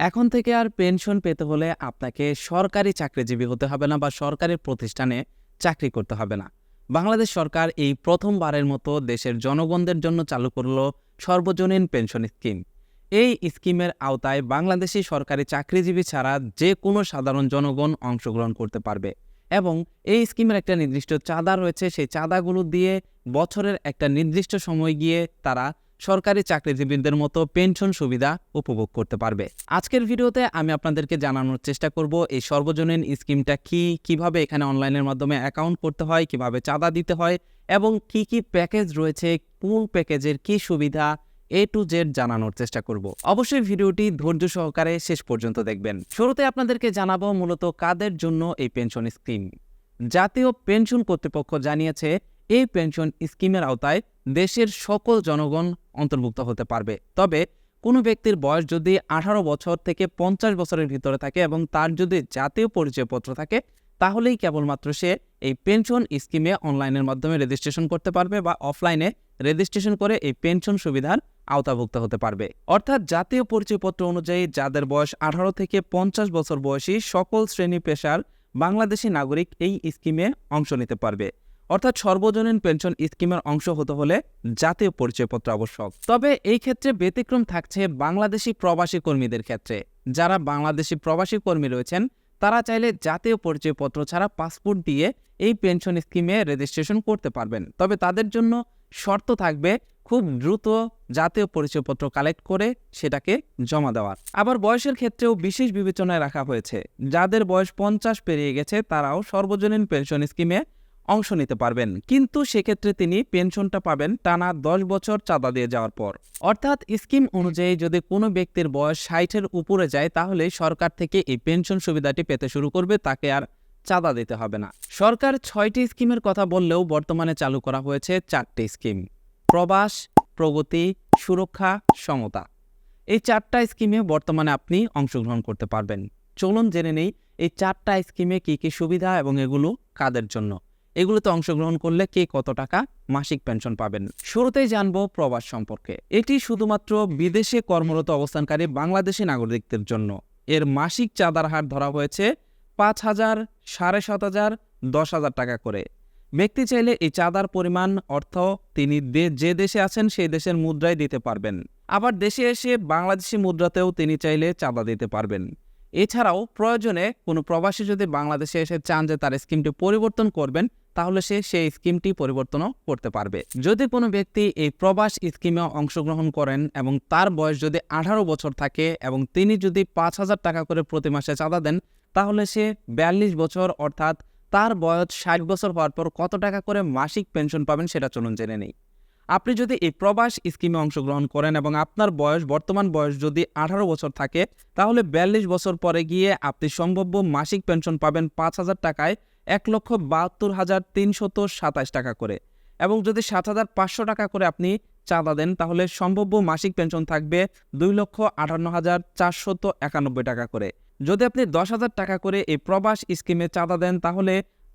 এখন থেকে আর পেনশন পেতে হলে আপনাকে সরকারি চাকরিজীবী হতে হবে না বা সরকারি প্রতিষ্ঠানে চাকরি করতে হবে না। বাংলাদেশ সরকার এই প্রথমবারের মতো দেশের জনগণদের জন্য চালু করলো সর্বজনীন পেনশন স্কিম। এই স্কিমের আওতায় বাংলাদেশি সরকারি চাকরিজীবী ছাড়া যে কোনো সাধারণ জনগণ অংশগ্রহণ করতে পারবে এবং এই স্কিমের একটা নির্দিষ্ট চাঁদা রয়েছে। সেই চাঁদাগুলো দিয়ে বছরের একটা নির্দিষ্ট সময় গিয়ে তারা সরকারি চাকরিজীবীদের মতো পেনশন সুবিধা উপভোগ করতে পারবে। আজকের ভিডিওতে আমি আপনাদেরকে জানানোর চেষ্টা করব এই সর্বজনীন স্কিমটা কিভাবে এখানে অনলাইনের মাধ্যমে অ্যাকাউন্ট করতে হয়, কিভাবে চাঁদা দিতে হয় এবং কি প্যাকেজ রয়েছে, কোন প্যাকেজের কি সুবিধা A to Z জানানোর চেষ্টা করব। অবশ্যই ভিডিওটি ধৈর্য সহকারে শেষ পর্যন্ত দেখবেন। শুরুতে আপনাদেরকে জানাবো মূলত কাদের জন্য এই পেনশন স্কিম। জাতীয় পেনশন কর্তৃপক্ষ জানিয়েছে এই পেনশন স্কিমের আওতায় দেশের সকল জনগণ অন্তর্ভুক্ত হতে পারবে। তবে কোনো ব্যক্তির বয়স যদি 18 বছর থেকে 50 বছরের ভিতরে থাকে এবং তার যদি জাতীয় পরিচয়পত্র থাকে তাহলেই কেবলমাত্র সে এই পেনশন স্কিমে অনলাইনের মাধ্যমে রেজিস্ট্রেশন করতে পারবে বা অফলাইনে রেজিস্ট্রেশন করে এই পেনশন সুবিধার আওতাভুক্ত হতে পারবে। অর্থাৎ জাতীয় পরিচয়পত্র অনুযায়ী যাদের বয়স 18 থেকে 50 বছর বয়সী সকল শ্রেণী পেশার বাংলাদেশি নাগরিক এই স্কিমে অংশ নিতে পারবে। অর্থাৎ সর্বজনীন পেনশন স্কিমের অংশ হতে হলে জাতীয় পরিচয়পত্র আবশ্যক। তবে এই ক্ষেত্রে ব্যতিক্রম থাকছে বাংলাদেশি প্রবাসী কর্মীদের ক্ষেত্রে। যারা বাংলাদেশি প্রবাসী কর্মী রয়েছেন তারা চাইলে জাতীয় পরিচয়পত্র ছাড়া পাসপোর্ট দিয়ে এই পেনশন স্কিমে রেজিস্ট্রেশন করতে পারবেন। তবে তাদের জন্য শর্ত থাকবে খুব দ্রুত জাতীয় পরিচয়পত্র কালেক্ট করে সেটাকে জমা দেওয়ার। আবার বয়সের ক্ষেত্রেও বিশেষ বিবেচনায় রাখা হয়েছে। যাদের বয়স 50 পেরিয়ে গেছে তারাও সর্বজনীন পেনশন স্কিমে অংশ নিতে পারবেন, কিন্তু সেক্ষেত্রে তিনি পেনশনটা পাবেন টানা 10 বছর চাঁদা দিয়ে যাওয়ার পর। অর্থাৎ স্কিম অনুযায়ী যদি কোনো ব্যক্তির বয়স 60-এর উপরে যায় তাহলে সরকার থেকে এই পেনশন সুবিধাটি পেতে শুরু করবে, তাকে আর চাঁদা দিতে হবে না। সরকার 6টি স্কিমের কথা বললেও বর্তমানে চালু করা হয়েছে 4টি স্কিম: প্রবাস, প্রগতি, সুরক্ষা, সমতা। এই 4টা স্কিমে বর্তমানে আপনি অংশগ্রহণ করতে পারবেন। চলুন জেনে নেই এই 4টা স্কিমে কি সুবিধা এবং এগুলো কাদের জন্য। এগুলোতে অংশগ্রহণ করলে কে কত টাকা মাসিক পেনশন পাবেন। শুরুতেই জানবো প্রবাস সম্পর্কে। এটি শুধুমাত্র বিদেশে কর্মরত অবস্থানকারী বাংলাদেশি নাগরিকদের জন্য। এর মাসিক চাঁদার হার ধরা হয়েছে 5,000, 7,500, 10,000 টাকা করে। ব্যক্তি চাইলে এই চাঁদার পরিমাণ অর্থ তিনি যে দেশে আছেন সেই দেশের মুদ্রায় দিতে পারবেন। আবার দেশে এসে বাংলাদেশি মুদ্রাতেও তিনি চাইলে চাঁদা দিতে পারবেন। এছাড়াও প্রয়োজনে কোনো প্রবাসী যদি বাংলাদেশে এসে চান যে তার স্কিমটি পরিবর্তন করবেন তাহলে সে সেই স্কিমটি পরিবর্তনও করতে পারবে। যদি কোনো ব্যক্তি এই প্রবাস স্কিমে অংশগ্রহণ করেন এবং তার বয়স যদি 18 বছর থাকে এবং তিনি যদি 5,000 টাকা করে প্রতি মাসে চাঁদা দেন তাহলে সে 42 বছর অর্থাৎ তার বয়স 60 বছর হওয়ার পর কত টাকা করে মাসিক পেনশন পাবেন সেটা চলুন জেনে নেই। আপনি যদি এই প্রবাস স্কিমে অংশগ্রহণ করেন এবং আপনার বর্তমান বয়স যদি 18 বছর থাকে তাহলে 42 বছর পরে গিয়ে আপনি সম্ভাব্য মাসিক পেনশন পাবেন 5,000 টাকায় 1,72,327 টাকা করে। এবং যদি 7,500 টাকা করে আপনি চাঁদা দেন তাহলে সম্ভাব্য মাসিক পেনশন থাকবে 2,58,491 টাকা করে। যদি আপনি 10,000 টাকা করে এই প্রবাস স্কিমে চাঁদা দেন তাহলে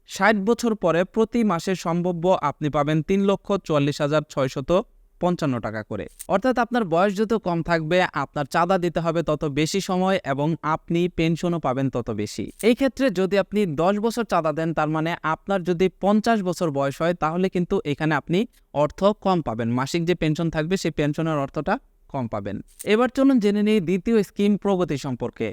60 বছর পরে প্রতি মাসে সম্ভাব্য আপনি পাবেন 3,44,655 টাকা করে। অর্থাৎ আপনার বয়স যত কম থাকবে আপনার চাঁদা দিতে হবে তত বেশি সময় এবং আপনি পেনশনও পাবেন তত বেশি। এই ক্ষেত্রে যদি আপনি 10 বছর চাঁদা দেন তার মানে আপনার যদি 50 বছর বয়স হয় তাহলে কিন্তু এখানে আপনি অর্থ কম পাবেন। মাসিক যে পেনশন থাকবে সেই পেনশনের অর্থটা কম পাবেন। এবার চলুন জেনে নিই দ্বিতীয় স্কিম প্রগতি সম্পর্কে।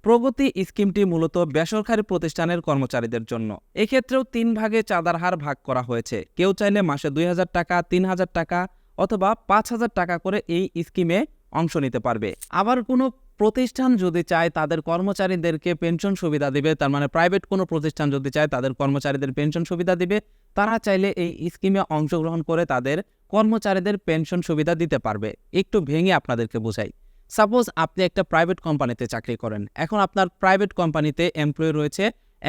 প্রগতি স্কিমটি মূলত বেসরকারি প্রতিষ্ঠানের কর্মচারীদের জন্য। এক্ষেত্রেও 3 ভাগে চাঁদার হার ভাগ করা হয়েছে। কেউ চাইলে মাসে 2,000 টাকা, 3,000 টাকা অথবা 5,000 টাকা করে এই স্কিমে অংশ নিতে পারবে। আবার কোনো প্রতিষ্ঠান যদি চায় তাদের কর্মচারীদেরকে পেনশন সুবিধা দিবে, তার মানে প্রাইভেট কোনো প্রতিষ্ঠান যদি চায় তাদের কর্মচারীদের পেনশন সুবিধা দিবে, তারা চাইলে এই স্কিমে অংশগ্রহণ করে তাদের কর্মচারীদের পেনশন সুবিধা দিতে পারবে। একটু ভেঙে আপনাদেরকে বোঝাই। সাপোজ আপনি একটা প্রাইভেট কোম্পানিতে চাকরি করেন। এখন আপনার প্রাইভেট কোম্পানিতে এমপ্লয়ি রয়েছে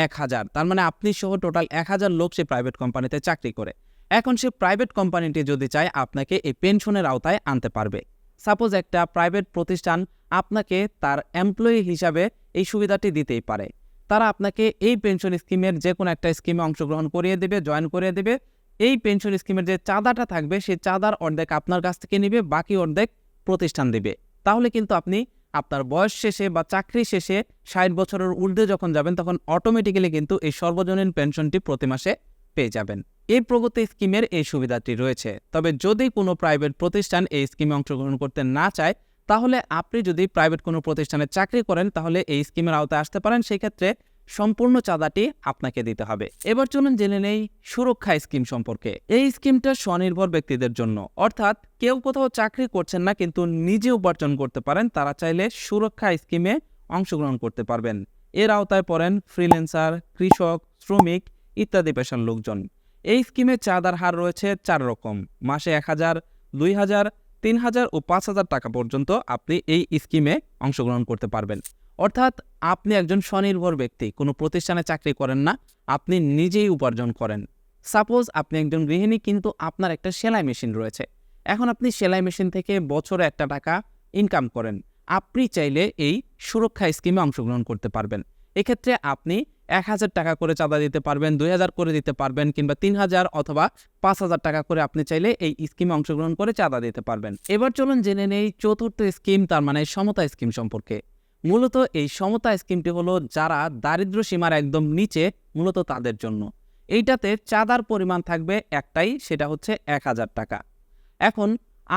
1,000, তার মানে আপনি সহ টোটাল 1,000 লোক সে প্রাইভেট কোম্পানিতে চাকরি করে। এখন সে প্রাইভেট কোম্পানিটি যদি চায় আপনাকে এই পেনশনের আওতায় আনতে পারবে। সাপোজ একটা প্রাইভেট প্রতিষ্ঠান আপনাকে তার এমপ্লয়ি হিসাবে এই সুবিধাটি দিতেই পারে। তারা আপনাকে এই পেনশন স্কিমের যে কোনো একটা স্কিমে অংশগ্রহণ করিয়ে দেবে, জয়েন করিয়ে দেবে। এই পেনশন স্কিমের যে চাঁদাটা থাকবে সেই চাঁদার অর্ধেক আপনার কাছ থেকে নেবে, বাকি অর্ধেক প্রতিষ্ঠান দেবে। তাহলে কিন্তু আপনি আপনার বয়স শেষে বা চাকরি শেষে ৬০ বছরের ঊর্ধ্বে যখন যাবেন তখন অটোমেটিক্যালি কিন্তু এই সর্বজনীন পেনশনটি প্রতি মাসে পেয়ে যাবেন। এই প্রগতি স্কিমের এই সুবিধাটি রয়েছে। তবে যদি কোনো প্রাইভেট প্রতিষ্ঠান এই স্কিমে অংশগ্রহণ করতে না চায়, তাহলে আপনি যদি প্রাইভেট কোনো প্রতিষ্ঠানে চাকরি করেন তাহলে এই স্কিমের আওতায় আসতে পারেন। সেই ক্ষেত্রে সম্পূর্ণ চাঁদাটি আপনাকে দিতে হবে। এবার চলুন জেনে নেই সুরক্ষা স্কিম সম্পর্কে। এই স্কিমটা স্বনির্ভর ব্যক্তিদের জন্য, অর্থাৎ কেউ কোথাও চাকরি করছেন না কিন্তু নিজে উপার্জন করতে পারেন, তারা চাইলে সুরক্ষা স্কিমে অংশগ্রহণ করতে পারবেন। এর আওতায় পড়েন ফ্রিল্যান্সার, কৃষক, শ্রমিক ইত্যাদি পেশার লোকজন। এই স্কিমে চাঁদার হার রয়েছে 4 রকম। মাসে 1,000, 2,000, 3,000 ও 5,000 টাকা পর্যন্ত আপনি এই স্কিমে অংশগ্রহণ করতে পারবেন। অর্থাৎ আপনি একজন স্বনির্ভর ব্যক্তি, কোনো প্রতিষ্ঠানে চাকরি করেন না, আপনি নিজেই উপার্জন করেন। সাপোজ আপনি একজন গৃহিণী কিন্তু আপনার একটা সেলাই মেশিন রয়েছে। এখন আপনি সেলাই মেশিন থেকে বছরে 1 টাকা ইনকাম করেন। আপনি চাইলে এই সুরক্ষা স্কিমে অংশগ্রহণ করতে পারবেন। এক্ষেত্রে আপনি 1,000 টাকা করে চাঁদা দিতে পারবেন, 2,000 করে দিতে পারবেন, কিংবা 3,000 অথবা 5,000 টাকা করে আপনি চাইলে এই স্কিমে অংশগ্রহণ করে চাঁদা দিতে পারবেন। এবার চলুন জেনে নেই চতুর্থ স্কিম, তার মানে সমতা স্কিম সম্পর্কে। মূলত এই সমতা স্কিমটি হলো যারা দারিদ্র্য সীমার একদম নিচে, মূলত তাদের জন্য। এইটাতে চাঁদার পরিমাণ থাকবে একটাই, সেটা হচ্ছে 1,000 টাকা। এখন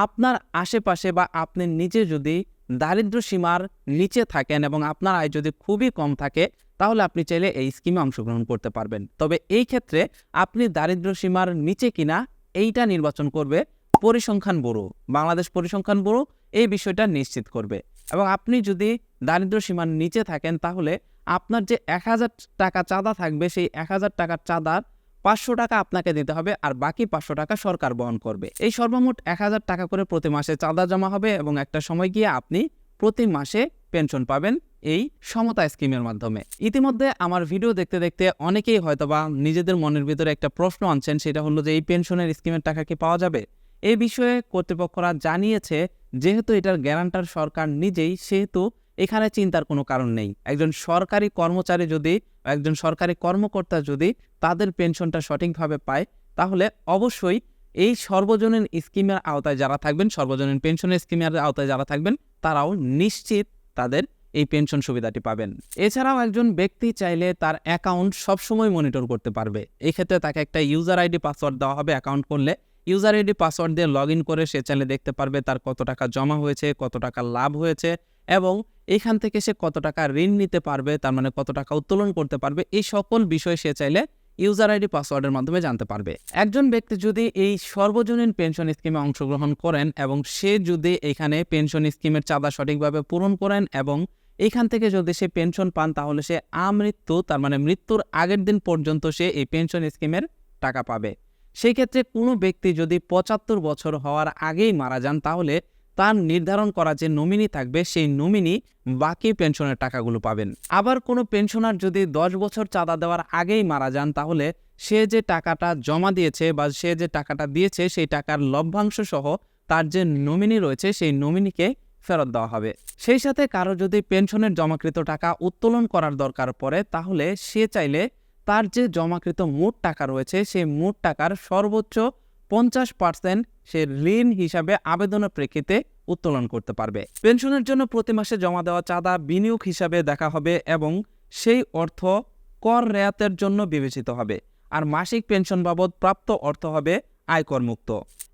আপনার আশেপাশে বা আপনি নিজে যদি দারিদ্র্য সীমার নিচে থাকেন এবং আপনার আয় যদি খুবই কম থাকে, তাহলে আপনি চাইলে এই স্কিমে অংশগ্রহণ করতে পারবেন। তবে এই ক্ষেত্রে আপনি দারিদ্র্য সীমার নিচে কিনা এইটা নির্বাচন করবে পরিসংখ্যান ব্যুরো, বাংলাদেশ পরিসংখ্যান ব্যুরো এই বিষয়টা নিশ্চিত করবে। এবং আপনি যদি দারিদ্র্য সীমার নিচে থাকেন তাহলে আপনার যে 1,000 টাকা চাঁদা থাকবে, সেই 1,000 টাকার চাঁদার 500 টাকা আপনাকে দিতে হবে, আর বাকি 500 টাকা সরকার বহন করবে। এই সর্বমোট 1,000 টাকা করে প্রতি মাসে চাঁদা জমা হবে এবং একটা সময় গিয়ে আপনি প্রতি মাসে পেনশন পাবেন এই সমতা স্কিমের মাধ্যমে। ইতিমধ্যে আমার ভিডিও দেখতে দেখতে অনেকেই হয়তোবা নিজেদের মনের ভিতরে একটা প্রশ্ন আনছেন, সেটা হলো যে এই পেনশনের স্কিমের টাকা কি পাওয়া যাবে? এই বিষয়ে কর্তৃপক্ষরা জানিয়েছে, যেহেতু এটার গ্যারান্টার সরকার নিজেই, সেহেতু এখানে চিন্তার কোনো কারণ নেই। একজন সরকারি কর্মচারী যদি, একজন সরকারি কর্মকর্তা যদি তাদের পেনশনটা সঠিকভাবে পায়, তাহলে অবশ্যই এই সর্বজনীন স্কিমের আওতায় যারা থাকবেন, সর্বজনীন পেনশনের স্কিমের আওতায় যারা থাকবেন, তারাও নিশ্চিত তাদের এই পেনশন সুবিধাটি পাবেন। এছাড়াও একজন ব্যক্তি চাইলে তার অ্যাকাউন্ট সবসময় মনিটর করতে পারবে। এই ক্ষেত্রে তাকে একটা ইউজার আইডি পাসওয়ার্ড দেওয়া হবে। অ্যাকাউন্ট করলে ইউজার আইডি পাসওয়ার্ড দিয়ে লগ ইন করে সে চাইলে দেখতে পারবে তার কত টাকা জমা হয়েছে, কত টাকা লাভ হয়েছে, এবং এইখান থেকে সে কত টাকা ঋণ নিতে পারবে, তার মানে কত টাকা উত্তোলন করতে পারবে। এই সকল বিষয় সে চাইলে ইউজার আইডি পাসওয়ার্ডের মাধ্যমে জানতে পারবে। একজন ব্যক্তি যদি এই সর্বজনীন পেনশন স্কিমে অংশগ্রহণ করেন এবং সে যদি এখানে পেনশন স্কিমের চাঁদা সঠিকভাবে পূরণ করেন এবং এইখান থেকে যদি সে পেনশন পান, তাহলে সে আমৃত্যু, তার মানে মৃত্যুর আগের দিন পর্যন্ত সে এই পেনশন স্কিমের টাকা পাবে। সেই ক্ষেত্রে কোনো ব্যক্তি যদি 75 বছর হওয়ার আগেই মারা যান, তাহলে তার নির্ধারণ করা যে নমিনি থাকবে, সেই নমিনি বাকি পেনশনের টাকাগুলো পাবেন। আবার কোনো পেনশনার যদি 10 বছর চাঁদা দেওয়ার আগেই মারা যান, তাহলে সে যে টাকাটা জমা দিয়েছে বা সে যে টাকাটা দিয়েছে, সেই টাকার লভ্যাংশ সহ তার যে নমিনি রয়েছে, সেই নমিনিকে ফেরত দেওয়া হবে। সেই সাথে কারো যদি পেনশনের জমাকৃত টাকা উত্তোলন করার দরকার পড়ে, তাহলে সে চাইলে তার যে জমাকৃত মোট টাকা রয়েছে, সেই মোট টাকার সর্বোচ্চ 50% সে ঋণ হিসাবে আবেদনের প্রেক্ষিতে উত্তোলন করতে পারবে। পেনশনের জন্য প্রতি মাসে জমা দেওয়া চাঁদা বিনিয়োগ হিসাবে দেখা হবে এবং সেই অর্থ কর রেয়াতের জন্য বিবেচিত হবে, আর মাসিক পেনশন বাবদ প্রাপ্ত অর্থ হবে আয়কর মুক্ত।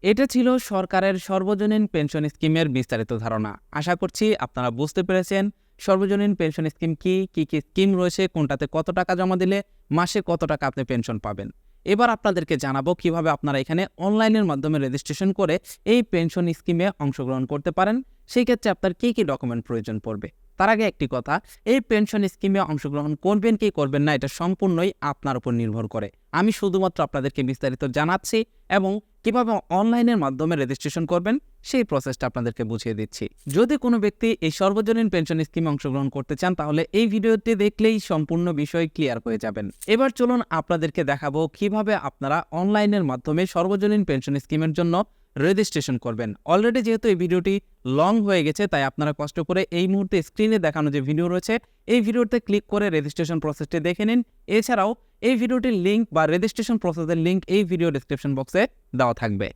এটা ছিল সরকারের সর্বজনীন পেনশন স্কিমের বিস্তারিত ধারণা। আশা করছি আপনারা বুঝতে পেরেছেন সর্বজনীন পেনশন স্কিম কি কি স্কিম রয়েছে, কোনটাতে কত টাকা জমা দিলে মাসে কত টাকা আপনি পেনশন পাবেন। এবার আপনাদেরকে জানাবো কিভাবে আপনারা এখানে অনলাইনের মাধ্যমে রেজিস্ট্রেশন করে এই পেনশন স্কিমে অংশগ্রহণ করতে পারেন। সেই ক্ষেত্রে আপনার কি কি ডকুমেন্ট প্রয়োজন পড়বে। তার আগে একটি কথা, এই পেনশন স্কিমে অংশগ্রহণ করবেন কি করবেন না, এটা সম্পূর্ণই আপনার উপর নির্ভর করে। আমি শুধুমাত্র আপনাদেরকে বিস্তারিত জানাচ্ছি এবং কিভাবে অনলাইনের মাধ্যমে রেজিস্ট্রেশন করবেন সেই প্রসেসটা আপনাদেরকে বুঝিয়ে দিচ্ছি। যদি কোনো ব্যক্তি এই সর্বজনীন পেনশন স্কিমে অংশগ্রহণ করতে চান, তাহলে এই ভিডিওটি দেখলেই সম্পূর্ণ বিষয় ক্লিয়ার হয়ে যাবেন। এবার চলুন আপনাদেরকে দেখাবো কিভাবে আপনারা অনলাইনের মাধ্যমে সর্বজনীন পেনশন স্কিমের জন্য রেজিস্ট্রেশন করবেন। অলরেডি যেহেতু এই ভিডিওটি লং হয়ে গেছে, তাই আপনারা কষ্ট করে এই মুহূর্তে স্ক্রিনে দেখানো যে ভিডিও রয়েছে, এই ভিডিওতে ক্লিক করে রেজিস্ট্রেশন প্রসেসটি দেখে নিন। এছাড়াও এই ভিডিওটির লিঙ্ক বা রেজিস্ট্রেশন প্রসেসের লিঙ্ক এই ভিডিও ডেসক্রিপশন বক্সে দেওয়া থাকবে।